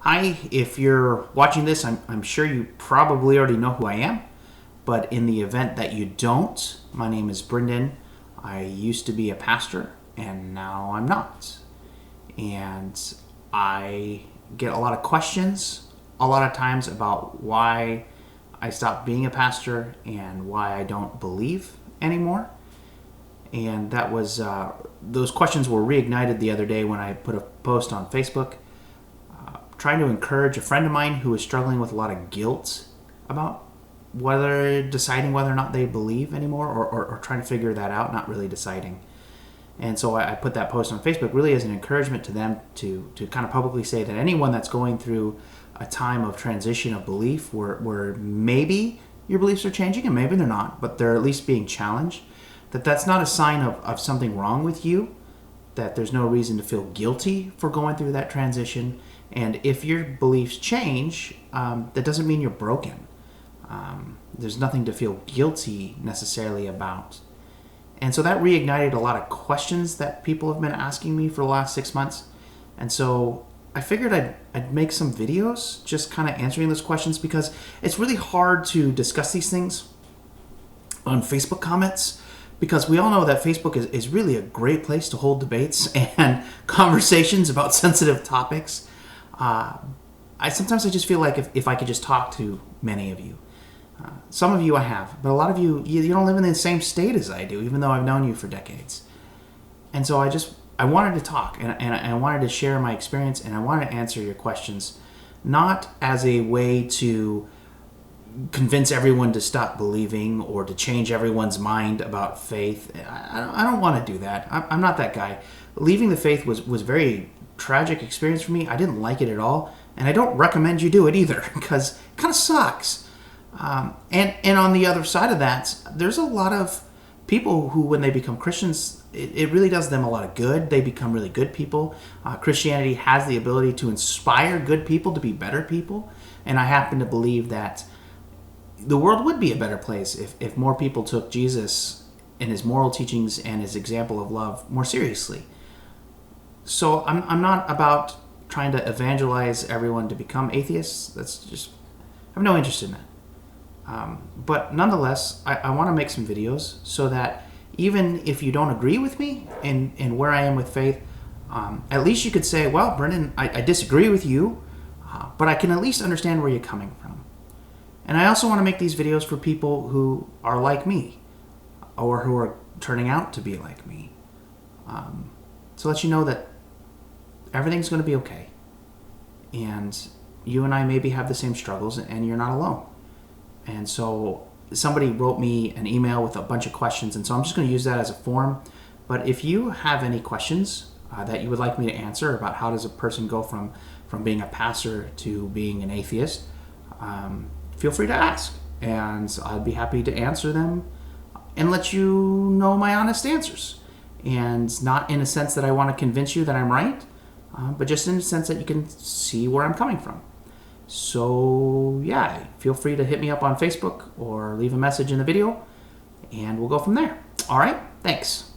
Hi, if you're watching this, I'm sure you probably already know who I am, but in the event that you don't, my name is Brendan. I used to be a pastor, and now I'm not. And I get a lot of questions a lot of times about why I stopped being a pastor and why I don't believe anymore. And that was those questions were reignited the other day when I put a post on Facebook trying to encourage a friend of mine who was struggling with a lot of guilt about deciding whether or not they believe anymore, or trying to figure that out, not really deciding. And so I put that post on Facebook really as an encouragement to them to kind of publicly say that anyone that's going through a time of transition of belief where maybe your beliefs are changing and maybe they're not, but they're at least being challenged, that's not a sign of something wrong with you, that there's no reason to feel guilty for going through that transition. And if your beliefs change, that doesn't mean you're broken. There's nothing to feel guilty necessarily about. And so that reignited a lot of questions that people have been asking me for the last 6 months. And so I figured I'd make some videos just kind of answering those questions, because it's really hard to discuss these things on Facebook comments, because we all know that Facebook is really a great place to hold debates and conversations about sensitive topics. I sometimes just feel like if I could just talk to many of you. Some of you I have, but a lot of you don't live in the same state as I do, even though I've known you for decades. And so I wanted to talk, and I wanted to share my experience, and I wanted to answer your questions, not as a way to convince everyone to stop believing or to change everyone's mind about faith. I don't want to do that. I'm not that guy. Leaving the faith was a very tragic experience for me. I didn't like it at all, and I don't recommend you do it either, because it kind of sucks. And on the other side of that, there's a lot of people who, when they become Christians, it really does them a lot of good. They become really good people. Christianity has the ability to inspire good people to be better people, and I happen to believe that the world would be a better place if more people took Jesus and his moral teachings and his example of love more seriously. So I'm not about trying to evangelize everyone to become atheists. That's just, I have no interest in that. But nonetheless, I want to make some videos so that even if you don't agree with me in where I am with faith, at least you could say, well, Brendan, I disagree with you, but I can at least understand where you're coming from. And I also want to make these videos for people who are like me, or who are turning out to be like me, to let you know that everything's going to be okay. And you and I maybe have the same struggles, and you're not alone. And so somebody wrote me an email with a bunch of questions, and so I'm just going to use that as a forum. But if you have any questions that you would like me to answer about how does a person go from being a pastor to being an atheist, feel free to ask, and I'd be happy to answer them and let you know my honest answers. And not in a sense that I want to convince you that I'm right, but just in a sense that you can see where I'm coming from. So yeah, feel free to hit me up on Facebook or leave a message in the video, and we'll go from there. All right, thanks.